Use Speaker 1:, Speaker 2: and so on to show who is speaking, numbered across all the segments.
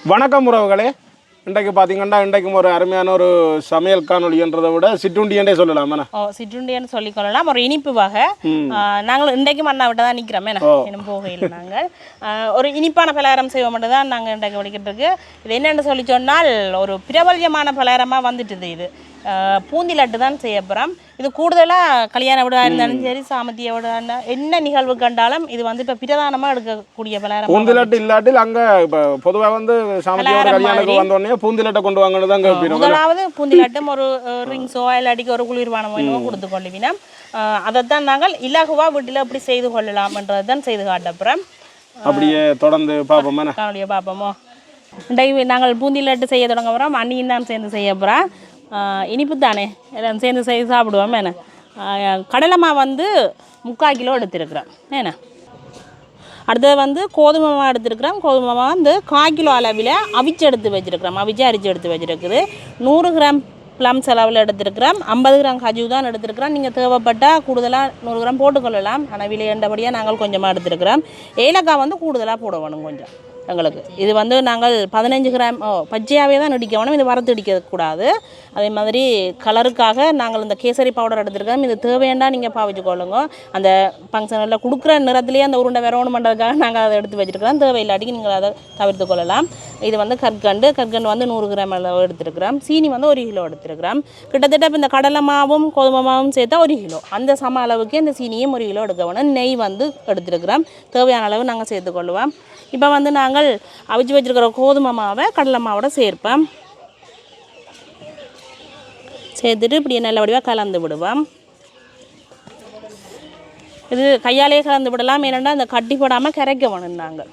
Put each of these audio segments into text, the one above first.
Speaker 1: வணக்கம் உறவுகளே. இன்றைக்கு பார்த்தீங்கன்னா இன்றைக்கும் ஒரு அருமையான ஒரு சமையல் காணொலின்றதை விட சிற்றுண்டியன்றே சொல்லலாம்.
Speaker 2: சிற்றுண்டின்னு சொல்லிக்கொள்ளலாம். ஒரு இனிப்பு வகை. நாங்கள் இன்றைக்கும் அண்ணா விட்டு தான் நிற்கிறோம். இன்னும் போகையில் நாங்கள் ஒரு இனிப்பான பலகாரம் செய்வோம் மட்டும் தான் நாங்கள் இன்றைக்கு வடிக்கிறதுக்கு. இது என்னென்னு சொல்லி சொன்னால் ஒரு பிரபல்யமான பலகாரமாக வந்துட்டுது. இது பூந்தி லட்டு தான் செய்ய போகிறோம். இது கூடுதலாக கல்யாண விட இருந்தாலும் சரி, சாமத்திய விட என்ன நிகழ்வு கண்டாலும் இது வந்து இப்போ பிரதானமாக எடுக்கக்கூடிய பலகாரம்.
Speaker 1: பூந்தி லட்டு இல்லாட்டில் அங்கே இப்போ பொதுவாக வந்து சாமத்தியோட கல்யாணத்துக்கு வந்தோடனே பூந்தி லட்டை கொண்டு வாங்கன்னு தான் கேட்பீங்க.
Speaker 2: முதலாவது பூந்தி லட்டும் ஒரு ரிங்ஸோ இல்லாட்டிக்கு ஒரு குளிர்பானமோ கொடுத்து கொள்ளுவினா அதைத்தான் நாங்கள் இலகுவாக வீட்டில் எப்படி செய்து கொள்ளலாம்ன்றது தான் செய்து காட்டப்புறம்
Speaker 1: அப்படியே தொடர்ந்து பார்ப்போம்.
Speaker 2: காணொலியை பார்ப்போமோ. இன்றைக்கு நாங்கள் பூந்தி லட்டு செய்ய தொடங்க போகிறோம். அண்ணியும் தான் சேர்ந்து செய்ய போகிறோம். இனிப்பு தானே எல்லாம் சேர்ந்து செய்து சாப்பிடுவோம். கடலை மாவு வந்து 3/4 கிலோ எடுத்துருக்குறோம். அடுத்தது வந்து கோதுமை மாவு எடுத்துருக்குறோம். கோதுமை மாவு வந்து 1/4 கிலோ அளவில் அவிச்சு எடுத்து வச்சுருக்கிறோம். அவிச்சு அரிச்சு எடுத்து வச்சுருக்குது. 100 கிராம் ப்ளம்ஸ் அளவில் எடுத்துருக்குறோம். 50 கிராம் கஜு தான் எடுத்துருக்குறோம். நீங்கள் தேவைப்பட்டால் கூடுதலாக 100 கிராம் போட்டுக்கொள்ளலாம். ஆனால் விலையண்டபடியாக நாங்கள் கொஞ்சமாக எடுத்துருக்குறோம். ஏலக்காய் வந்து கூடுதலாக போட வேணும் கொஞ்சம் எங்களுக்கு. இது வந்து நாங்கள் 15 கிராம் பச்சையாகவே தான் இடிக்க வேணும். இது வறுத்து இடிக்கக்கூடாது. அதே மாதிரி கலருக்காக நாங்கள் இந்த கேசரி பவுடர் எடுத்துருக்கோம். இது தேவையாண்டா நீங்கள் பாவிச்சுக்கொள்ளுங்க. அந்த ஃபங்க்ஷனில் கொடுக்குற நிறத்துலேயே அந்த உருண்டை வரணுமென்றதுக்காக நாங்கள் அதை எடுத்து வச்சுருக்கிறோம். தேவையில்லாட்டிக்கு நீங்கள் அதை தவிர்த்து கொள்ளலாம். இது வந்து கற்கண்டு வந்து 100 கிராம் அளவு எடுத்துருக்கிறோம். சீனி வந்து 1 கிலோ எடுத்துருக்கிறோம். கிட்டத்தட்ட இப்போ இந்த கடலை மாவும் கோதுமை மாவும் சேர்த்தா 1 கிலோ. அந்த சம அளவுக்கு இந்த சீனியும் 1 கிலோ எடுக்க வேணும். நெய் வந்து எடுத்துருக்கிறோம். தேவையான அளவு நாங்கள் சேர்த்துக்கொள்ளுவோம். இப்போ வந்து நாங்கள் அவிச்சு வச்சுருக்கிற கோதுமை மாவை கடலை மாவோட சேர்ப்போம். சேர்த்துட்டு இப்படி நல்ல வடிவாக கலந்து விடுவோம். இது கையாலேயே கலந்து விடலாம். ஏன்னா அந்த கட்டி போடாமல் கரைக்க வேணும். நாங்கள்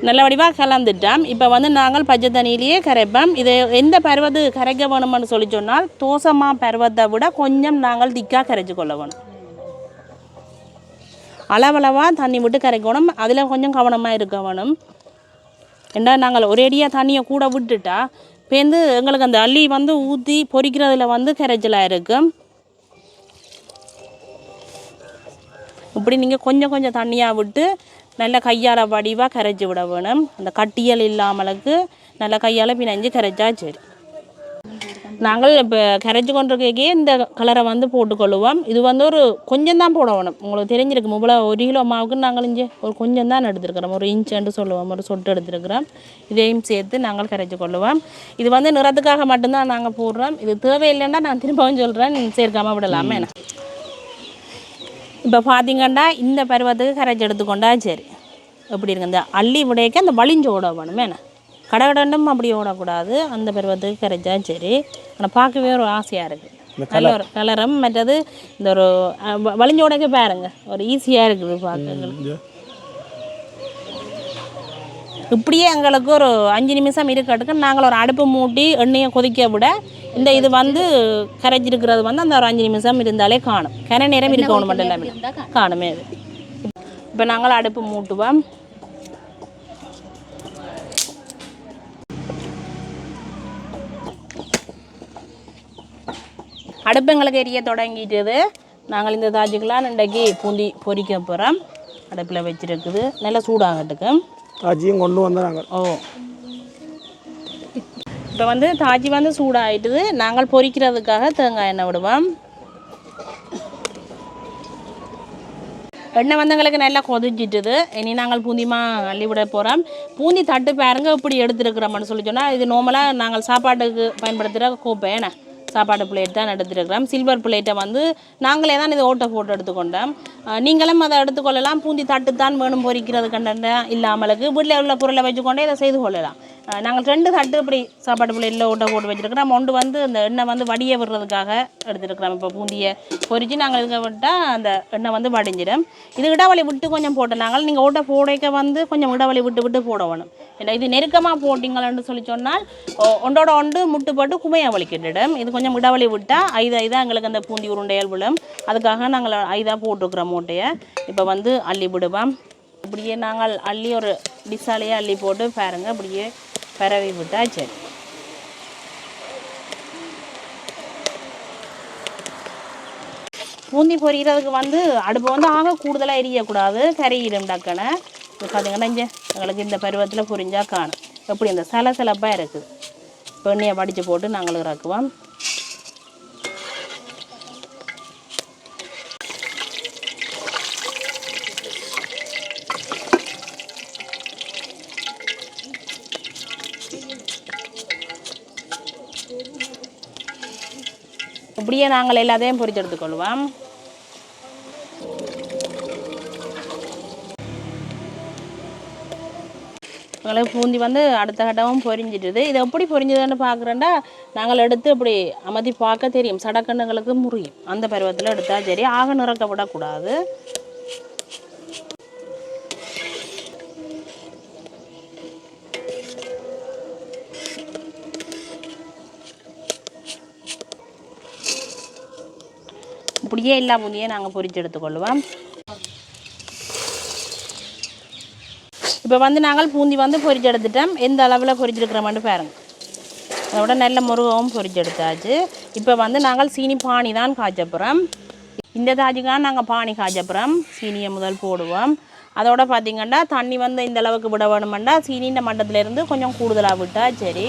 Speaker 2: நல்ல வடிவாக கலந்துட்டோம். இப்போ வந்து நாங்கள் பச்சை தண்ணியிலேயே கரைப்போம். இது எந்த பருவத்து கரைக்க வேணும்னு சொல்லி சொன்னால் தோசைமா பருவத்தை விட கொஞ்சம் நாங்கள் திக்காக கரைச்சி கொள்ள வேணும். அளவளவாக தண்ணி விட்டு கரைக்கணும். அதில் கொஞ்சம் கவனமாக இருக்க வேணும். ஏன்னா நாங்கள் ஒரேடியாக தண்ணியை கூட விட்டுட்டா பேருந்து எங்களுக்கு அந்த அள்ளி வந்து ஊற்றி பொரிக்கிறதுல வந்து கரைச்சலாக இருக்கும். இப்படி நீங்கள் கொஞ்சம் கொஞ்சம் தண்ணியாக விட்டு நல்ல கையால் வடிவாக கரைச்சி விட வேணும். அந்த கட்டியல் இல்லாமலுக்கு நல்ல கையால் பிணைஞ்சு கரைச்சா சரி. நாங்கள் இப்போ கரைச்சி கொண்டிருக்கே இந்த கலரை வந்து போட்டுக்கொள்ளுவோம். இது வந்து ஒரு கொஞ்சம் தான் போட வேணும். உங்களுக்கு தெரிஞ்சிருக்கு இவ்வளோ 1 கிலோ மாவுக்கு நாங்கள் இங்கே ஒரு கொஞ்சம் தான் எடுத்துருக்கிறோம். ஒரு இன்ச்சுன்னு சொல்லுவோம். ஒரு சொட்டு எடுத்துருக்கிறோம். இதையும் சேர்த்து நாங்கள் கரைச்சி கொள்ளுவோம். இது வந்து நிறத்துக்காக மட்டும்தான் நாங்கள் போடுறோம். இது தேவையில்லைன்னா நான் திரும்பவும் சொல்கிறேன், சேர்க்காமல் விடலாமே. இப்போ பார்த்திங்கன்னா இந்த பருவத்துக்கு கரைச்சி எடுத்துக்கொண்டா சரி. எப்படி இருக்கு இந்த அள்ளி விடையக்க அந்த வலிஞ்சு ஓட வேணுமே. கடகடண்டும் அப்படி ஓடக்கூடாது. அந்த பருவத்துக்கு கரைச்சா சரி. ஆனால் பார்க்கவே ஒரு ஆசையாக இருக்குது. நல்ல ஒரு கலரம். மற்றது இந்த ஒரு வலிஞ்சு உடைக்க பாருங்க, ஒரு ஈஸியாக இருக்குது பார்க்க. இப்படியே எங்களுக்கு ஒரு 5 நிமிஷம் இருக்கட்டுக்கு நாங்கள் ஒரு அடுப்பு மூட்டி எண்ணெயை கொதிக்க விட இந்த இது வந்து கரைச்சிருக்கிறது வந்து அந்த ஒரு 5 நிமிஷம் இருந்தாலே காணும். கரை நேரம் இருக்கணும் மட்டும் இல்லாமல் காணுமே. அது இப்போ நாங்கள் அடுப்பு மூட்டுவோம். அடுப்பு எங்களுக்கு எரிய தொடங்கிட்டது. நாங்கள் இந்த தாஜிக்கெலாம் இன்றைக்கு பூந்தி பொரிக்க போகிறோம். அடுப்பில் வச்சுருக்குது. நல்லா சூடாகட்டுக்கு
Speaker 1: தாஜியும் கொண்டு வந்தாங்க.
Speaker 2: இப்போ வந்து தாஜி வந்து சூடாகிட்டுது. நாங்கள் பொரிக்கிறதுக்காக தேங்காய் எண்ணெய் விடுவோம். எண்ணெய் வந்து எங்களுக்கு நல்லா கொதிச்சிட்டுது. இனி நாங்கள் பூந்திமா அள்ளி விட போகிறோம். பூந்தி தட்டு பாருங்க இப்படி எடுத்துருக்குறோம்னு சொல்லி சொன்னால் இது நார்மலாக நாங்கள் சாப்பாட்டுக்கு பயன்படுத்துகிற கோப்பை சாப்பாடு பிளேட் தான் எடுத்துருக்கிறோம். சில்வர் பிளேட்டை வந்து நாங்களே தான் இதை ஓட்டை போட்டு எடுத்துக்கொண்டோம். நீங்களும் அதை எடுத்துக்கொள்ளலாம். பூந்தி தட்டு தான் வேணும் பொரிக்கிறது கண்ட இல்லாமலுக்கு வீட்டில் உள்ள பொருளை வச்சுக்கொண்டே இதை செய்து கொள்ளலாம். நாங்கள் 2 தட்டு இப்படி சாப்பாடு பிளேட்டில் ஓட்டை போட்டு வச்சுருக்கிறோம். ஒன்று வந்து அந்த எண்ணெய் வந்து வடிய விடுறதுக்காக எடுத்துருக்கிறோம். இப்போ பூந்தியை பொரித்து நாங்கள் இதுக்க விட்டால் அந்த எண்ணெய் வந்து வடிஞ்சிடும். இது இடைவெளி விட்டு கொஞ்சம் போட்டோம். நீங்கள் ஓட்டை போடைக்க வந்து கொஞ்சம் இடைவெளி விட்டு விட்டு போட வேணும். ஏன்னா இது நெருக்கமாக போட்டிங்கள்னு சொல்லி சொன்னால் ஒன்றோட ஒன்று முட்டு போட்டு குமையை வலிக்கிட்டுடும். இது கொஞ்சம் இடைவெளி விட்டால் ஐதாக எங்களுக்கு அந்த பூந்தி உருண்டையால் விழும். அதுக்காக நாங்கள் 5 போட்டுருக்குறோம் மூட்டையை. இப்போ வந்து அள்ளி விடுவோம். இப்படியே நாங்கள் அள்ளி ஒரு டிஸ்ஸாலேயே அள்ளி போட்டு பாருங்கள். அப்படியே பரவி விட்டால் சரி. பூந்தி பொரிக்கிறதுக்கு வந்து அடுப்பு வந்து ஆக கூடுதலாக எரியக்கூடாது. கறியிடும் டக்குன்னு. இது பார்த்தீங்கன்னா இங்கே எங்களுக்கு இந்த பருவத்தில் புரிஞ்சால் காணும் எப்படி இந்த சலசலப்பாக இருக்குது. எண்ணெயை வடித்து போட்டு நாங்கள் இறக்குவோம். இப்படியே நாங்கள் எல்லாத்தையும் பொரிச்சு எடுத்துக்கொள்வோம். எங்களுக்கு பூந்தி வந்து அடுத்த கட்டமும் பொரிஞ்சிட்டுது. இது எப்படி பொரிஞ்சதுன்னு பார்க்குறேன்டா நாங்கள் எடுத்து இப்படி அமர்த்தி பார்க்க தெரியும், சடக்கண்ணுங்களுக்கு முறியும். அந்த பருவத்தில் எடுத்தால் சரி, ஆக நிறக்க விடக்கூடாது. இப்படியே எல்லா பூந்தியை நாங்கள் பொரிச்சு எடுத்துக்கொள்வோம். இப்போ வந்து நாங்கள் பூந்தி வந்து பொரிச்சு எடுத்துட்டோம். எந்த அளவில் பொரிச்செடுக்கிறோம்னு பாருங்கள். அதோட நல்ல முருகவும் பொரிச்சு எடுத்தாச்சு. இப்போ வந்து நாங்கள் சீனி பானி தான் காய்ச்ச போகிறோம். இந்த தாஜுக்கான நாங்கள் பானி காய்ச்ச போகிறோம். சீனியை முதல் போடுவோம். அதோட பார்த்திங்கன்னா தண்ணி வந்து இந்த அளவுக்கு விட வேணுமெண்டா சீனின்ற மட்டத்திலேருந்து கொஞ்சம் கூடுதலாக விட்டால் சரி.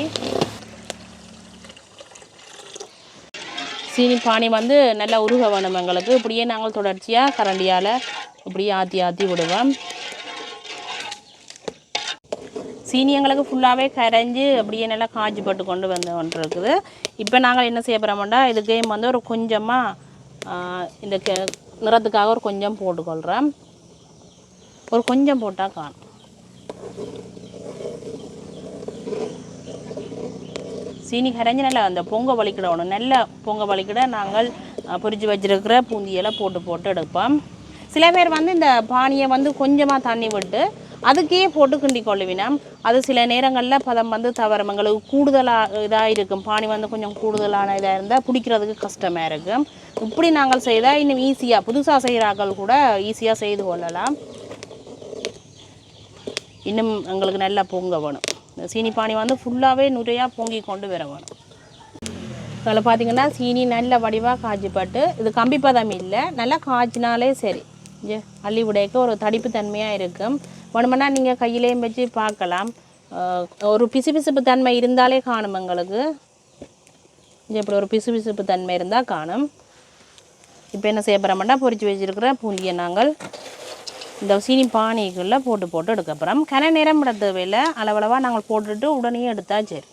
Speaker 2: சீனி பானி வந்து நல்லா உருக வேணும் எங்களுக்கு. இப்படியே நாங்கள் தொடர்ச்சியாக கரண்டியால் இப்படியே ஆற்றி ஆற்றி விடுவோம். சீனி எங்களுக்கு ஃபுல்லாகவே கரைஞ்சி அப்படியே நல்லா காய்ச்சி போட்டு கொண்டு வந்துருக்குது. இப்போ நாங்கள் என்ன செய்ய போகிறோம்னா இதுக்கே வந்து ஒரு கொஞ்சமாக இந்த நிறத்துக்காக ஒரு கொஞ்சம் போட்டுக்கொள்கிறோம். ஒரு கொஞ்சம் போட்டால் காணும். சீனி கரைஞ்சி நல்லா அந்த பொங்க வலிக்கிடணும். நல்ல பொங்க வலிக்கிட நாங்கள் பொரிச்சு வச்சுருக்கிற பூந்தியெல்லாம் போட்டு எடுப்போம். சில பேர் வந்து இந்த பானியை வந்து கொஞ்சமாக தண்ணி விட்டு அதுக்கே போட்டு கிண்டி கொள்ளுவினோம். அது சில நேரங்களில் பதம் வந்து தவறும். எங்களுக்கு கூடுதலாக இதாக இருக்கும். பானி வந்து கொஞ்சம் கூடுதலான இதாக இருந்தால் பிடிக்கிறதுக்கு கஷ்டமாக இருக்கும். இப்படி நாங்கள் செய்தால் இன்னும் ஈஸியாக, புதுசாக செய்கிறார்கள் கூட ஈஸியாக செய்து கொள்ளலாம். இன்னும் எங்களுக்கு நல்லா பொங்க வேணும். இந்த சீனி பானி வந்து ஃபுல்லாகவே நிறையா பொங்கி கொண்டு வர வேணும். அதில் பார்த்திங்கன்னா சீனி நல்ல வடிவாக காய்ச்சிப்பட்டு இது கம்பி பதம் இல்லை, நல்லா காய்ச்சினாலே சரி. அள்ளி உடைக்க ஒரு தடிப்பு தன்மையாக இருக்கும். வேணுமென்னா நீங்கள் கையிலேயும் வச்சு பார்க்கலாம். ஒரு பிசுபிசுப்பு தன்மை இருந்தாலே காணும் எங்களுக்கு. இப்படி ஒரு பிசுபிசுப்பு தன்மை இருந்தால் காணும். இப்போ என்ன செய்ய போகிறோம்னா பொரிச்சு வச்சுருக்கிற பூந்தியை நாங்கள் இந்த சீனி பானிக்குள்ளே போட்டு எடுக்க போகிறோம். கன நேரம் விட தேவையில்லை, அளவளவாக நாங்கள் போட்டுட்டு உடனே எடுத்தா சரி.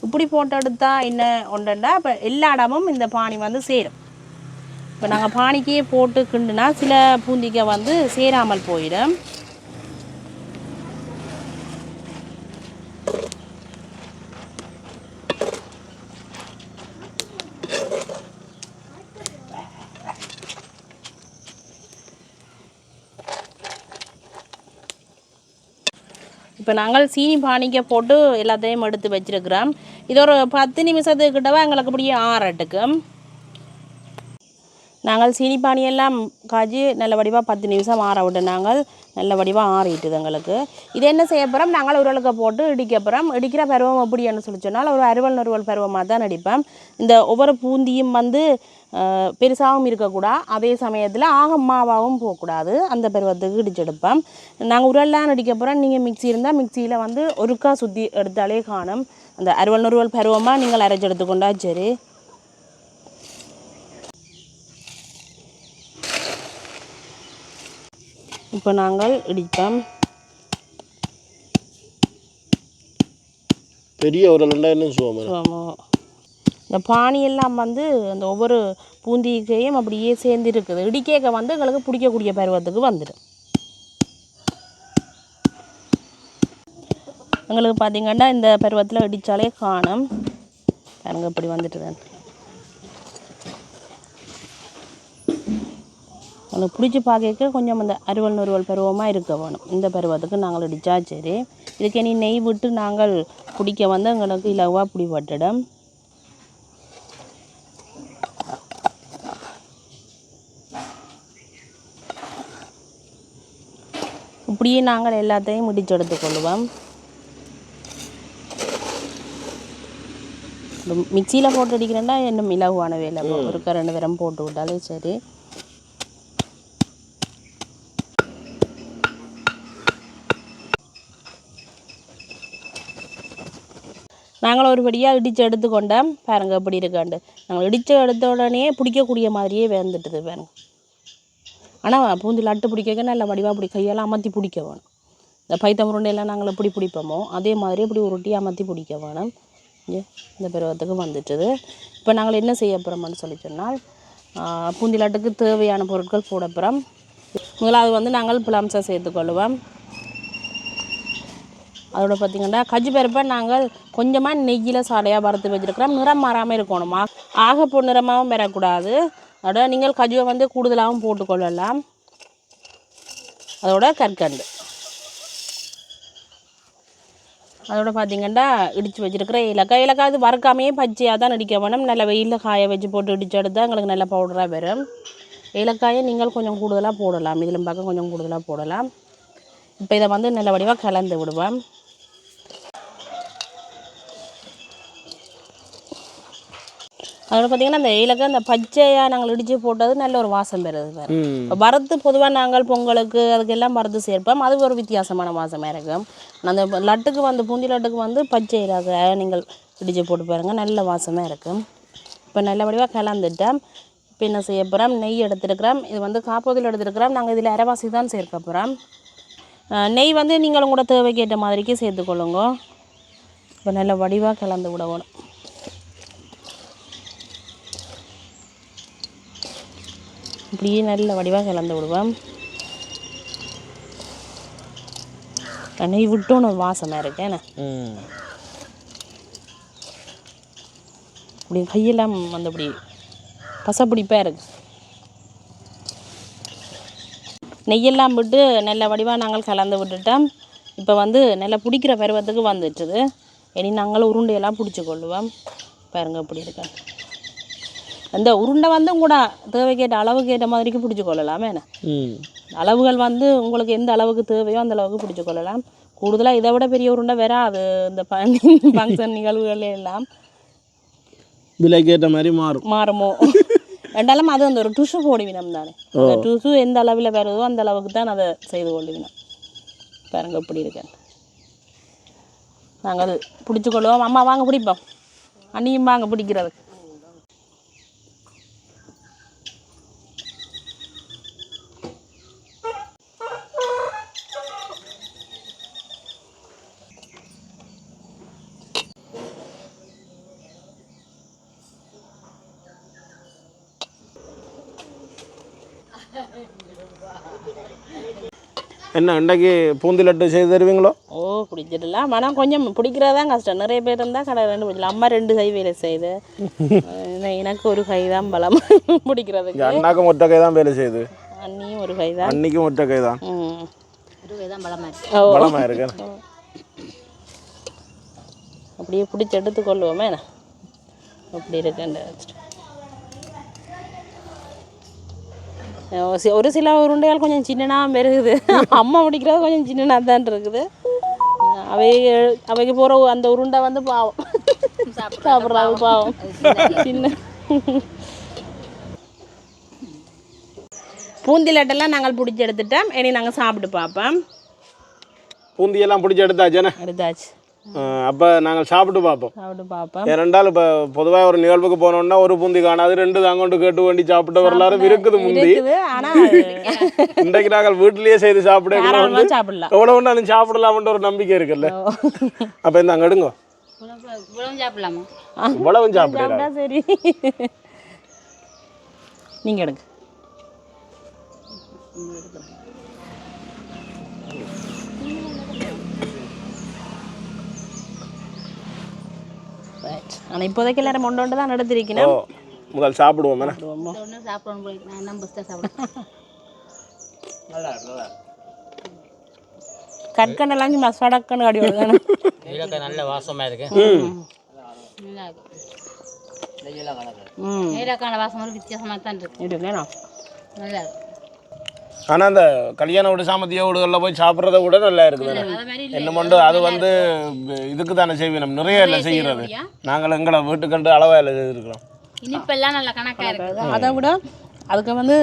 Speaker 2: இப்படி போட்டு எடுத்தா என்ன ஒன்றுண்டா இப்போ எல்லா இடமும் இந்த பானி வந்து சேரும். இப்போ நாங்கள் பானிக்கே போட்டு கிண்டுனா சில பூந்திக்க வந்து சேராமல் போயிடும். இப்போ நாங்கள் சீனி பானிக்க போட்டு எல்லாத்தையும் எடுத்து வச்சுருக்கிறோம். இது ஒரு 10 நிமிஷத்துக்கிட்டவா எங்களுக்கு அப்படியே ஆறட்டுக்கும். நாங்கள் சீனி பானியெல்லாம் காய்ச்சி நல்ல வடிவாக 10 நிமிஷம் ஆற விட்டு நாங்கள் நல்ல வடிவாக ஆறிட்டுது எங்களுக்கு. இது என்ன செய்ய போகிறோம், நாங்கள் உருளுக்க போட்டு இடிக்க போகிறோம். இடிக்கிற பருவம் எப்படின்னு சொல்லி சொன்னால் ஒரு அறுவல் பருவமாக தான் அடிப்போம். இந்த ஒவ்வொரு பூந்தியும் வந்து பெருசாகவும் இருக்கக்கூடாது, அதே சமயத்தில் மாவாகவும் போகக்கூடாது. அந்த பருவத்துக்கு இடிச்செடுப்போம். நாங்கள் உரல்லாம் அடிக்க போகிறோம். நீங்கள் மிக்சி இருந்தால் மிக்சியில் வந்து ஒருக்கா சுற்றி எடுத்தாலே காணும். அந்த அறுவல் பருவமாக நீங்கள் அரைச்சி எடுத்துக்கொண்டா சரி. இப்போ நாங்கள் இடிப்போம்.
Speaker 1: பெரிய ஒரு 2000 சுவமோ
Speaker 2: இந்த பானியெல்லாம் வந்து அந்த ஒவ்வொரு பூந்திக்கையும் அப்படியே சேர்ந்து இருக்குது. இடிக்கேக்க வந்து எங்களுக்கு பிடிக்கக்கூடிய பருவத்துக்கு வந்துடும். எங்களுக்கு பார்த்திங்கன்னா இந்த பருவத்தில் இடித்தாலே காணும். பாருங்க இப்படி வந்துட்டுதான். எனக்கு பிடிச்சி பார்க்க கொஞ்சம் அந்த அறுவல் பருவமாக இருக்க வேணும். இந்த பருவத்துக்கு நாங்கள் இடித்தா சரி. இதுக்கு இனி நெய் விட்டு நாங்கள் குடிக்க வந்து எங்களுக்கு இலவாக பிடிபட்டுடும். இப்படியே நாங்கள் எல்லாத்தையும் இடித்து எடுத்துக்கொள்வோம். மிக்சியில் போட்டு அடிக்கிறேன்னா இன்னும் இலகுவான வேலை ஒரு 2 தரம் போட்டு விட்டாலே சரி. நாங்கள் ஒருபடியாக இடித்து எடுத்துக்கொண்டோம் பாருங்க எப்படி இருக்காண்டு. நாங்கள் இடித்து எடுத்த உடனே பிடிக்கக்கூடிய மாதிரியே வேந்துட்டுது பாருங்க. ஆனால் பூந்தி லட்டு பிடிக்க நல்ல வடிவாக இப்படி கையெல்லாம் அமர்த்தி பிடிக்க வேணும். இந்த பைத்தம் உருண்டையெல்லாம் நாங்கள் எப்படி பிடிப்போமோ அதே மாதிரி இப்படி உருட்டி அமர்த்தி பிடிக்க வேணும். இந்த பருவத்துக்கு வந்துட்டுது. இப்போ நாங்கள் என்ன செய்ய போகிறோம்னு சொல்லி சொன்னால் பூந்தி லட்டுக்கு தேவையான பொருட்கள் போட போகிறோம். முதலாவது வந்து நாங்கள் புலாம்சா சேர்த்துக்கொள்ளுவோம். அதோட பார்த்திங்கன்னா கஜு பருப்பை நாங்கள் கொஞ்சமாக நெய்யில் சாலையாக வறுத்து வச்சுருக்கிறோம். நிறம் மாறாமல் இருக்கணும், ஆக பொன்னிறமாகவும் பெறக்கூடாது. அதோட நீங்கள் கஜுவை வந்து கூடுதலாகவும் போட்டுக்கொள்ளலாம். அதோட கற்கண்டு அதோட பார்த்திங்கன்னா இடித்து வச்சுருக்கிற ஏலக்காய் இது வறுக்காமையே பச்சையாக தான் இடிக்க வேணும். நல்ல வெயிலில் காய வச்சு போட்டு இடித்து எடுத்தால் எங்களுக்கு நல்ல பவுடராக வரும். ஏலக்காயை நீங்கள் கொஞ்சம் கூடுதலாக போடலாம், இதிலும் பார்க்க கொஞ்சம் கூடுதலாக போடலாம். இப்போ இதை வந்து நல்ல வடிவாக கலந்து விடுவேன். அதோட பார்த்திங்கன்னா அந்த ஏலக்காய் அந்த பச்சையாக நாங்கள் இடித்து போட்டது நல்ல ஒரு வாசம் பெறுது வேறு. இப்போ வறுத்து பொதுவாக நாங்கள் பொங்கலுக்கு அதுக்கெல்லாம் வறுத்து சேர்ப்போம், அது ஒரு வித்தியாசமான வாசமாக இருக்கும். அந்த லட்டுக்கு வந்து பூந்தி லட்டுக்கு வந்து பச்சை ஏலக்காய் நீங்கள் இடித்து போட்டு பாருங்கள், நல்ல வாசமாக இருக்கும். இப்போ நல்ல வடிவாக கலந்துட்டேன். இப்போ என்ன செய்ய போகிறோம், நெய் எடுத்துருக்கிறோம். இது வந்து காப்போதில் எடுத்துருக்கிறோம். நாங்கள் இதில் அரைவாசி தான் சேர்க்க போகிறோம். நெய் வந்து நீங்கள் உங்களோட தேவைக்கு ஏற்ற மாதிரிக்கு சேர்த்துக்கொள்ளுங்க. இப்போ நல்ல வடிவாக கலந்து விடணும். இப்படியே நல்ல வடிவாக கலந்து விடுவேன். நெய் விட்டோன்னு வாசமாக இருக்கேன். இப்படி கையெல்லாம் வந்து அப்படி பசப்பிடிப்பாக இருக்கு. நெய்யெல்லாம் விட்டு நல்ல வடிவாக நாங்கள் கலந்து விட்டுட்டோம். இப்போ வந்து நல்லா பிடிக்கிற பருவத்துக்கு வந்துட்டுது. இனி நாங்கள் உருண்டையெல்லாம் பிடிச்சி கொள்ளுவோம். பாருங்க இப்படி இருக்கேன். அந்த உருண்டை வந்து கூட தேவைக்கேற்ற அளவுக்கு ஏற்ற மாதிரிக்கு பிடிச்சி கொள்ளலாமே. அளவுகள் வந்து உங்களுக்கு எந்த அளவுக்கு தேவையோ அந்த அளவுக்கு பிடிச்சி கொள்ளலாம். கூடுதலாக இதை விட பெரிய உருண்டை வராது இந்த ஃபங்க்ஷன் நிகழ்வுகள் எல்லாம்.
Speaker 1: விலைக்கேற்ற மாதிரி
Speaker 2: மாறுமோ ரெண்டாலும் அது அந்த ஒரு டுஷு போடுவினம் தானே. அந்த டுஷு எந்த அளவில் வருதோ அந்த அளவுக்கு தான் அதை செய்து கொள்ளுவினோம். பாருங்க இப்படி இருக்கேன். நாங்கள் அது பிடிச்சி கொள்ளுவோம். அம்மா வாங்க பிடிப்போம், அண்ணியும் வாங்க பிடிக்கிறதுக்கு.
Speaker 1: என்ன இன்றைக்கு பூந்தி லட்டு செய்து தருவீங்களோ?
Speaker 2: ஓ பிடிச்சிடலாம், ஆனால் கொஞ்சம் பிடிக்கிறதான் கஷ்டம். நிறைய பேர் இருந்தால் கடை 2 பிடிக்கலாம். அம்மா 2 கை வேலை செய்யுது, எனக்கு ஒரு கை தான் பலம் பிடிக்கிறதுக்கு.
Speaker 1: அண்ணாக்கும் ஒற்றை கை தான் வேலை செய்யுது,
Speaker 2: அண்ணியும் ஒரு கை தான்,
Speaker 1: அன்னைக்கும் ஒற்றை கை தான்,
Speaker 2: ஒரு கை தான் பலமாக இருக்கு. அப்படியே பிடிச்சி எடுத்துக்கொள்ளுவோமே. அப்படி இருக்கேன். ஒரு சில உருண்டைகள் கொஞ்சம் சின்னனாக பெருகுது, அம்மா பிடிக்கிறது கொஞ்சம் சின்னனாக தான் இருக்குது. அவைக்கு போகிற அந்த உருண்டை வந்து பாவம் சாப்பிட்றாங்க, பாவம் சின்ன. பூந்தி லட்டெல்லாம் நாங்கள் பிடிச்சி எடுத்துட்டோம். இனி நாங்கள் சாப்பிட்டு பார்ப்போம்.
Speaker 1: பூந்தியெல்லாம் பிடிச்சி
Speaker 2: எடுத்தாச்சு.
Speaker 1: அப்போ நாங்கள் சாப்பிட்டு பார்ப்போம். ஏனென்றால் இப்போ பொதுவாக ஒரு நிகழ்வுக்கு போனோம்னா ஒரு பூந்தி காணாது, 2 தாங்கொண்டு கேட்டு வேண்டி சாப்பிட்ட வரலாறு இருக்குது முந்தி. இன்றைக்கு நாங்கள் வீட்டிலேயே செய்து சாப்பிடலாம், எவ்வளோ ஒன்றாலும் சாப்பிடலாம்ன்ற ஒரு நம்பிக்கை இருக்குல்ல. அப்போ இந்த அங்கே எடுங்க, இவ்வளவும் சாப்பிடா.
Speaker 2: சரி நீங்கள் எடுங்க. ஆனால் இப்போதைக்கு எல்லாரும் மொண்டோண்டு தான் நடத்திருக்கணும்.
Speaker 1: முதல் சாப்பிடுவோம்.
Speaker 2: கற்கண்டெல்லாம் சும்மா சடக்கன்னு அடி விடுங்க.
Speaker 3: நல்ல வாசமாக இருக்கு.
Speaker 2: வாசம் ஒரு வித்தியாசமாக தான் இருக்கு. நல்லா
Speaker 1: ஆனால் அந்த கல்யாண வீடு சாமத்திய வீடுகளில் போய் சாப்பிட்றத கூட நல்லா இருக்குது என்ன மட்டும் அது வந்து இதுக்கு தானே செய்வோம் நிறைய இல்லை செய்கிறது நாங்கள் எங்களை வீட்டுக்கண்டு அளவாக இல்லை செய்திருக்கிறோம்
Speaker 4: இனிப்பெல்லாம் நல்ல கணக்காக இருக்குது
Speaker 2: அதை விட அதுக்கு வந்து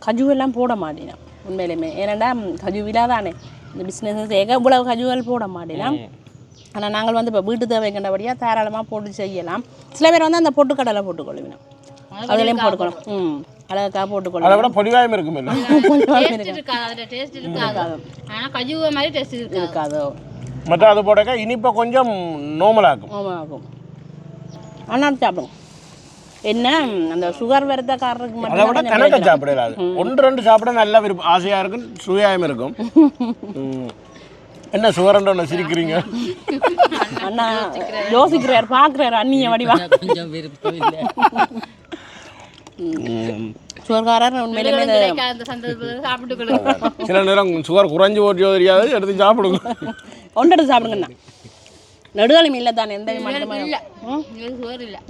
Speaker 2: கஜுவெல்லாம் போட மாட்டேன் உண்மையிலுமே ஏன்னாண்டா கஜுவிலா தானே இந்த பிஸ்னஸ் இவ்வளவு கஜுவல் போட மாட்டேன் ஆனால் நாங்கள் வந்து இப்போ வீட்டு தேவை கண்டபடியாக தாராளமாக போட்டு செய்யலாம் சில பேர் வந்து அந்த பொட்டுக்கடலை போட்டுக்கொள்ளுவேன் அதுலேயும் போட்டுக்கணும் அழகாக போட்டுக்கொள்ளும்
Speaker 1: அதை விட பொடிவாயம் இருக்கும்
Speaker 2: இருக்காது
Speaker 1: மற்ற அது போட்டாக்கா இனிப்பை கொஞ்சம் நோமலாகும்
Speaker 2: ஆகும் ஆனால் சாப்பிடுங்க என்ன அந்த சுகர் வரதக்காரருக்கு
Speaker 1: அதை விட கணக்கை சாப்பிடலாது 1-2 சாப்பிட நல்லா விருப்பம் ஆசையாக இருக்கும் சுவையாயம் இருக்கும் என்ன சுகரன்ற ஒன்று சிரிக்கிறீங்க
Speaker 2: அண்ணா யோசிக்கிறார் பார்க்குறாரு அண்ணிய வடிவா
Speaker 3: கொஞ்சம் விருப்பம் இல்லை
Speaker 2: சுகர்காரர் உண்மையிலுமே
Speaker 1: சில நேரம் சுகர் குறைஞ்சி போட்டியோ தெரியாது எடுத்து சாப்பிடுங்க
Speaker 2: ஒன்றரை சாப்பிடுங்கண்ணா நடுவலும் இல்லை தானே எந்த மட்டுமே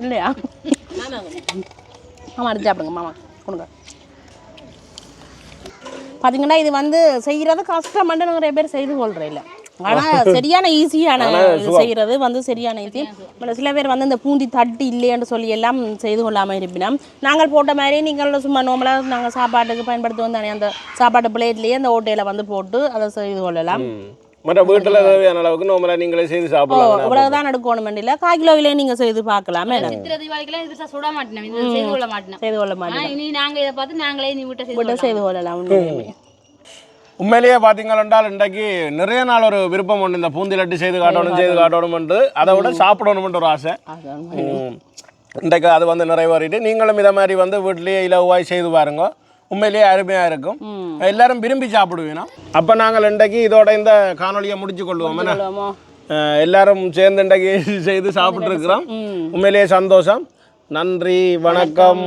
Speaker 2: இல்லையா ஆமாம் எடுத்து சாப்பிடுங்க மாமா கொடுங்க பார்த்தீங்கன்னா இது வந்து செய்கிறது கஷ்டம்னு நிறைய பேர் செய்து கொள்கிற இல்லை ஆனால் சரியான ஈஸியான செய்கிறது வந்து சரியான ஈஸி பட் சில பேர் வந்து இந்த பூந்தி தட்டு இல்லைன்னு சொல்லி எல்லாம் செய்து கொள்ளாமல் இருப்பினோம் நாங்கள் போட்ட மாதிரி நீங்கள் சும்மா நோமலாக நாங்கள் சாப்பாட்டுக்கு பயன்படுத்துவோம் தானே அந்த சாப்பாட்டு பிளேட்லேயே அந்த ஓட்டையில் வந்து போட்டு அதை செய்து கொள்ளலாம்
Speaker 1: மற்ற வீட்டில் தேவையான அளவுக்கு நோமலாக நீங்களே செய்து சாப்பிடலாம்
Speaker 2: இவ்வளவுதான் எடுக்கணும் இல்லை 1/4 கிலோவிலே நீங்கள் செய்து பார்க்கலாமே
Speaker 4: சுட மாட்டேன் செய்து கொள்ள மாட்டேன்
Speaker 2: செய்து கொள்ள மாட்டேன்
Speaker 4: இனி நாங்கள் இதை பார்த்து நாங்களே நீ
Speaker 2: விட்டு செய்து கொள்ளலாம்
Speaker 1: உண்மையிலேயே பார்த்தீங்கன்றால் இன்றைக்கு நிறைய நாள் ஒரு விருப்பம் உண்டு இந்த பூந்தி லட்டு செய்து காட்டணும்ன்ட்டு அதை விட சாப்பிடணும்ன்ற ஒரு ஆசை இன்றைக்கு அது வந்து நிறைவேறிட்டு நீங்களும் இதை மாதிரி வந்து வீட்டிலேயே இலவாய் செய்து பாருங்க உண்மையிலேயே அருமையாக இருக்கும் எல்லாரும் விரும்பி சாப்பிடுவீங்க அப்போ நாங்கள் இன்றைக்கு இதோட இந்த காணொலியை முடிச்சு கொள்வோம் எல்லாரும் சேர்ந்து இன்றைக்கு செய்து சாப்பிட்டு இருக்கிறோம் உண்மையிலேயே சந்தோஷம் நன்றி வணக்கம்